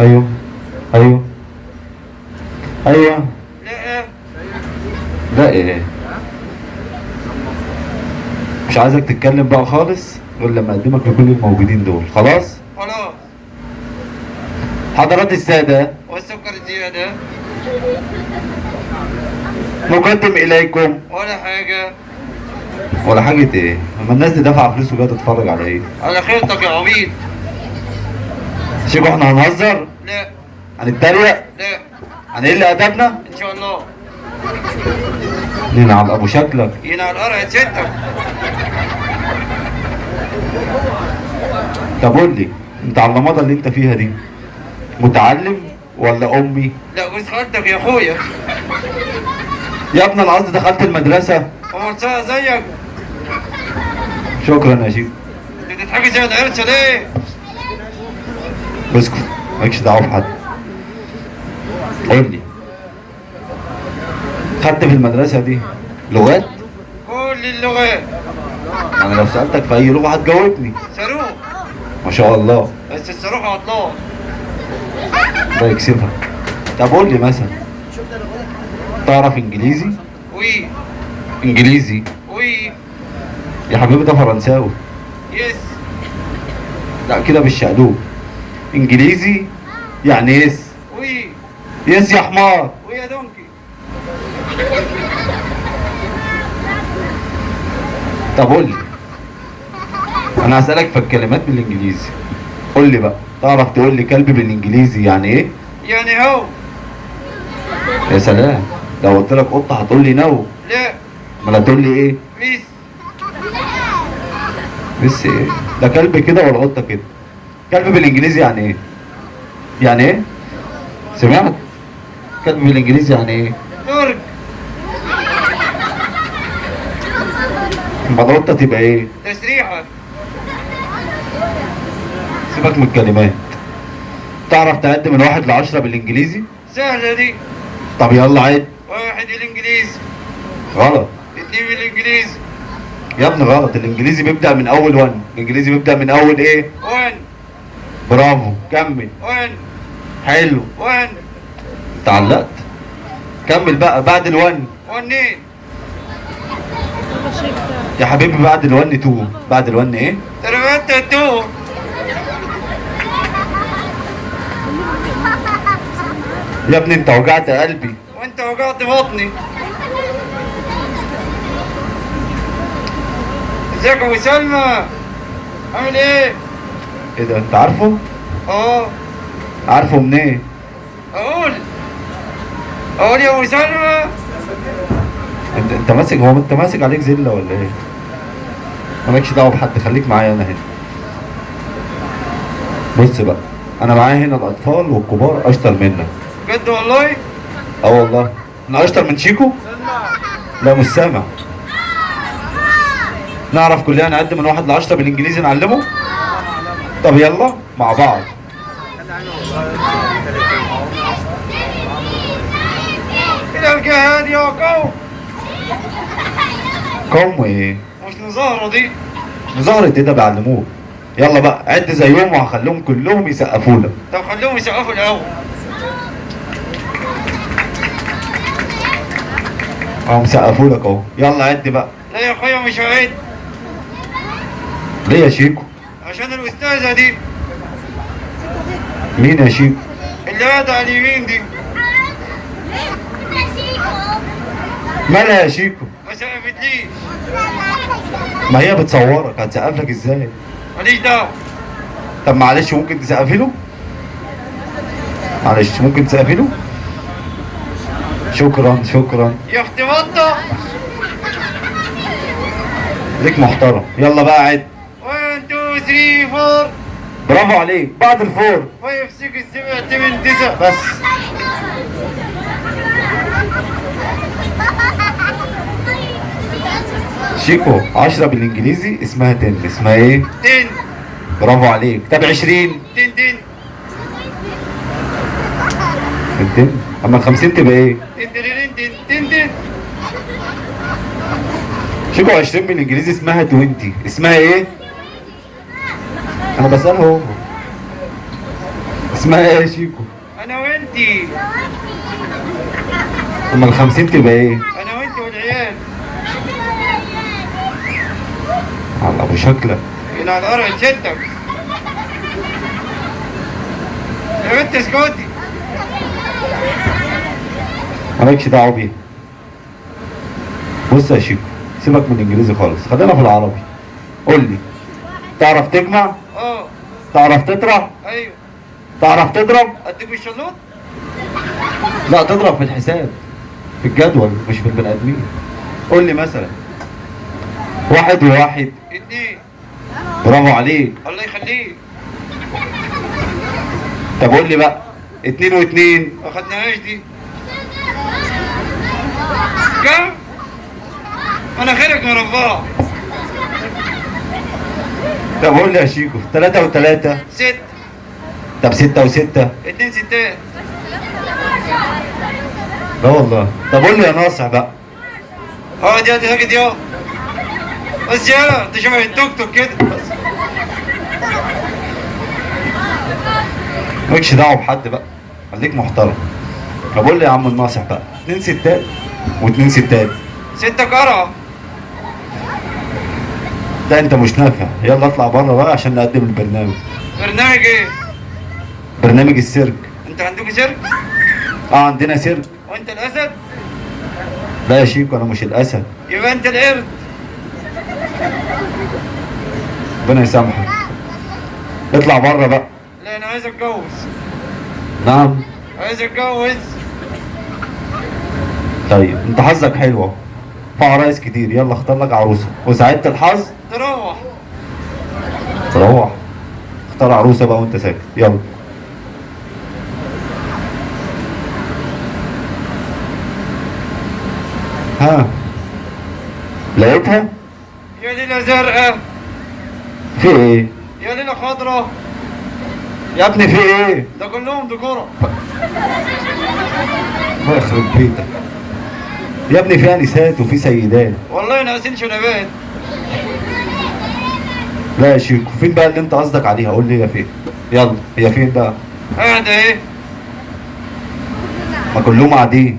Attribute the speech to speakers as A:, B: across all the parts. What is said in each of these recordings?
A: ايوه ايوه ايوه.
B: لا.
A: لا ايه؟ مش عايزك تتكلم بقى خالص غير لما اقدمك لكل الموجودين دول. خلاص؟
B: خلاص.
A: حضرات السادة،
B: والسكر زيادة.
A: نقدم اليكم.
B: ولا حاجة.
A: ولا حاجة ايه؟ اما الناس دي دافعة فلوس وجاية تتفرج على ايه؟
B: على خيرتك يا عبيد.
A: شيكو احنا هنهزر؟
B: لا.
A: هنتريق؟
B: لا.
A: هنقل ادبنا؟
B: ان شاء الله.
A: نلعب ابو شكلك.
B: ينال قرعة ستك.
A: طب قول لي، انت على اللمضة اللي انت فيها دي متعلم ولا امي؟
B: لا، جوز خالتك يا اخويا.
A: يا ابن القصد دخلت المدرسة؟
B: ومرساها زيك.
A: شكرا يا شيخ.
B: انت بتضحكي زي القرشة ليه؟
A: اسكت، مالكش دعوة بحد. قول لي، خدت في المدرسة دي لغات؟
B: كل اللغات.
A: انا لو سألتك في اي لغة هتجاوبني.
B: صاروخ.
A: ما شاء الله.
B: بس الصاروخ عطلان.
A: الله يكسفك. طب قول لي مثلا، تعرف انجليزي؟
B: وي.
A: انجليزي؟
B: وي.
A: يا حبيبي ده فرنساوي.
B: يس.
A: لا كده بالشقلوب. انجليزي يعني يس.
B: وي.
A: يس يا حمار.
B: وي يا دونكي.
A: طب قول لي، انا هسألك في الكلمات بالانجليزي. قول لي بقى، تعرف تقول لي كلب بالانجليزي يعني ايه؟
B: يعني هو.
A: يا سلام، لو قلت لك قطة هتقول لي نو.
B: لا.
A: امال هتقول لي ايه؟
B: ميس.
A: بس ايه؟ ده كلب كده ولا قطة كده؟ كلب بالانجليزي يعني ايه؟ يعني ايه؟ سمعت؟ كلب بالانجليزي يعني ايه؟
B: درج.
A: امال قطة تبقى ايه؟
B: تسريحة.
A: سيبك من الكلمات. تعرف تعد من 1 ل10 بالانجليزي؟
B: سهلة دي.
A: طب يلا عد.
B: 1 الانجليزي.
A: غلط.
B: 2 بالانجليزي.
A: يا ابني غلط، الانجليزي بيبدأ من اول 1. الانجليزي بيبدأ من اول ايه؟
B: 1.
A: برافو، كمل.
B: 1.
A: حلو.
B: 1.
A: اتعلقت. كمل بقى بعد ال1.
B: 1.
A: يا حبيبي بعد ال1 2. بعد ال1 ايه؟
B: تربت 2.
A: يا ابني انت وجعت قلبي.
B: وانت وجعت بطني. ازيك يا ابو سلمى؟ عامل ايه؟
A: ايه ده، انت عارفه؟
B: اه.
A: عارفه منين؟
B: اقول. اقول يا ابو سلمى.
A: انت ماسك، هو انت ماسك عليك زله ولا ايه؟ مالكش دعوه بحد، خليك معايا انا هنا. بص بقى، انا معايا هنا الاطفال والكبار اشطر منك.
B: بجد والله؟
A: اه والله. انا اشطر من شيكو؟ لا مش سامع. نعرف كلنا نعد من 1 ل10 بالانجليزي نعلمه؟ طب يلا مع بعض.
B: الى الجهاد يا قوم.
A: قوم ايه؟
B: مش نظاهرة دي.
A: مظاهرة ايه ده بيعلموه؟ يلا بقى عد زيهم وهخليهم كلهم يسقفوا لك.
B: طب خليهم يسقفوا الاول.
A: اهو مسقفوا لك اهو، يلا عد بقى.
B: لا يا اخويا مش هعد.
A: ليه يا شيكو؟
B: عشان الاستاذة دي
A: مين يا شيكو؟
B: اللي قاعدة على اليمين دي
A: مالها يا شيكو؟
B: ما سقفتليش.
A: ما هي بتصورك، هتسقف لك ازاي؟
B: ماليش دعوة.
A: طب معلش ممكن تسقفي له؟ معلش ممكن تسقفي له؟ شكرا شكرا.
B: يا اختي بطة.
A: ليك محترم. يلا بقى عد.
B: 1 2 3 4
A: برافو عليك. بعد الفور
B: 5 6 7 8 9.
A: بس. شيكو 10 بالانجليزي اسمها 10. اسمها ايه؟
B: 10.
A: برافو عليك. طب 20.
B: 10 10.
A: 10. اما ال50 تبقى ايه؟
B: 10 10 10 10.
A: شيكو 20 بالانجليزي اسمها 20. اسمها ايه؟ انا بسأله هو. اسمها ايه يا شيكو؟
B: انا وانتي.
A: اما ال50 تبقى ايه؟
B: انا وانتي والعيال.
A: على ابو شكلك.
B: هنا على الارض ستك. يا بنت اسكتي.
A: مالكش دعوه بيها. بص يا شيكو، سيبك من الانجليزي خالص، خلينا في العربي. قول لي، تعرف تجمع؟
B: اه.
A: تعرف تطرح؟
B: ايوه.
A: تعرف تضرب؟
B: اديك بالشلوط.
A: لا، تضرب في الحساب، في الجدول مش في البني ادمين. قول لي مثلا 1 و1.
B: 2.
A: برافو عليك.
B: الله يخليك.
A: طب قول لي بقى 2 و2.
B: ما خدناهاش دي. كم؟ انا خيرك مربع.
A: طب قول لي يا شيكو 3 و3.
B: 6.
A: طب 6 و6.
B: 2 ستات.
A: لا والله. طب قول لي يا ناصح بقى.
B: اه دي هاجي دي اهو. بس يلا انت شبه التوك توك كده بس.
A: مالكش دعوه بحد بقى، خليك محترم. طب قول لي يا عم الناصح بقى 2 ستات و2 ستات.
B: 6 قرعة.
A: لا انت مش نافع، يلا اطلع بره بقى عشان نقدم البرنامج.
B: برنامج ايه؟
A: برنامج السيرك.
B: انت عندك سيرك؟
A: اه عندنا سيرك.
B: وانت الاسد؟
A: لا يا شيكو انا مش الاسد.
B: يبقى انت القرد.
A: ربنا يسامحك. اطلع بره بقى.
B: لا انا عايز اتجوز.
A: نعم.
B: عايز اتجوز.
A: طيب انت حظك حلو اهو، في عرايس كتير، يلا اختار لك عروسه وسعدت الحظ
B: تروح.
A: تروح. اختار عروسه بقى وانت ساكت، يلا. ها، لقيتها؟
B: يا ليلة زرقاء.
A: في ايه؟
B: يا ليلة خضراء.
A: يا ابني في ايه؟
B: ده كلهم ديكورة.
A: الله يخرب بيتك. يا ابني في انسات وفي سيدات.
B: والله ناقصين شنبات.
A: لا يا شيكو، فين بقى اللي انت قصدك عليها؟ قول لي هي فين؟ يلا هي فين بقى؟
B: قاعدة ايه؟
A: ما كلهم قاعدين.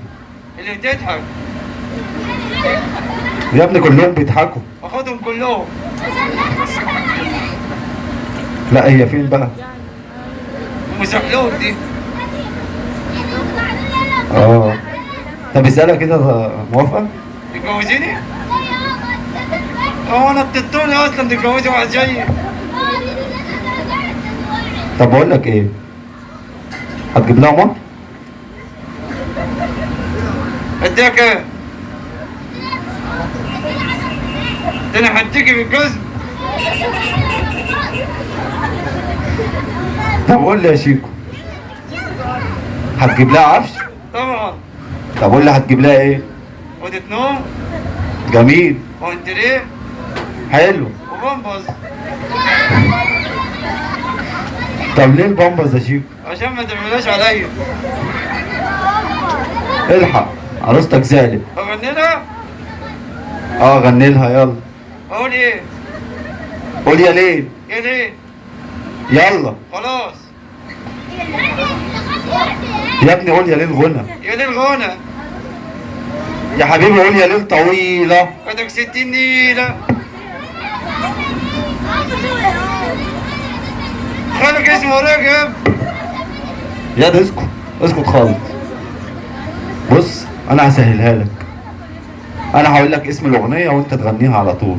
B: اللي بتضحك.
A: يا ابني كلهم بيضحكوا.
B: اخدهم كلهم.
A: لا هي فين بقى؟
B: ام سحلوت دي.
A: اه. طب اسألها كده، موافقة؟
B: تتجوزيني؟ هو انا بتطولي اصلا تتجوزي واحد زيي؟
A: طب بقول لك ايه؟ هتجيب لها مهر؟
B: اديها كام؟ ده انا هديكي بالجزم.
A: طب قول لي يا شيكو، هتجيب لها عفش؟
B: طبعا.
A: طب قول لي هتجيب لها ايه؟
B: اوضة نوم.
A: جميل.
B: وانتريه.
A: حلو.
B: وبامبز.
A: طب ليه البامبرز يا شيكو؟
B: عشان ما تعملهاش عليا.
A: الحق عروستك زعلت.
B: اغني لها؟
A: اه غني لها يلا.
B: اقول ايه؟
A: قول يا ليل.
B: يا ليه؟
A: يلا.
B: خلاص.
A: يا ابني قول يا ليل غنى.
B: يا ليه الغنى؟
A: يا حبيبي قول يا ليل طويلة.
B: بدك 60 نيلة. خالك اسمه رجب.
A: يا ده اسكت، اسكت خالص. بص انا هسهلها لك، انا هقول لك اسم الاغنيه وانت تغنيها على طول.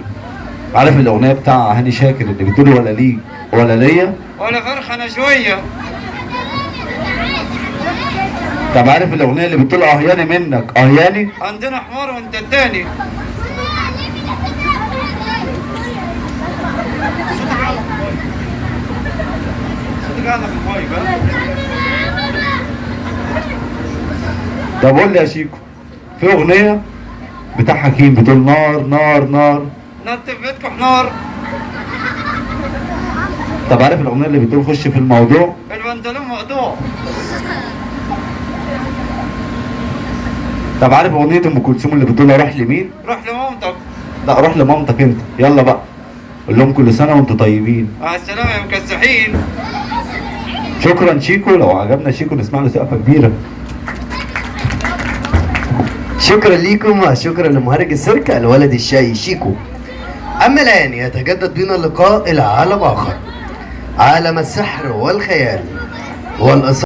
A: عارف الاغنيه بتاع هاني شاكر اللي بتقول ولا ليك ولا ليا؟
B: ولا فرخة شوية.
A: طب عارف الاغنيه اللي بتقول اهياني منك اهياني؟
B: عندنا حمار وانت التاني. صوتك اعلى في المايك ها؟
A: طب قول لي يا شيكو، في اغنيه بتاع حكيم بتقول نار نار نار.
B: نط في بيتكم حمار.
A: طب عارف الاغنيه اللي بتقول خش في الموضوع؟
B: البنطلون مقطوع.
A: طب عارف اغنيه ام كلثوم اللي بتقول اروح لمين؟
B: روح لمامتك.
A: لا روح لمامتك انت، يلا بقى قول لهم كل سنه وانتم طيبين.
B: مع السلامة يا مكسحين.
A: شكرا شيكو. لو عجبنا شيكو نسمع له سقفه كبيره.
C: شكرا لكم وشكرا لمهرج السيرك الولد الشاي شيكو. أما الآن يتجدد بنا اللقاء إلى عالم آخر، عالم السحر والخيال والإثارة.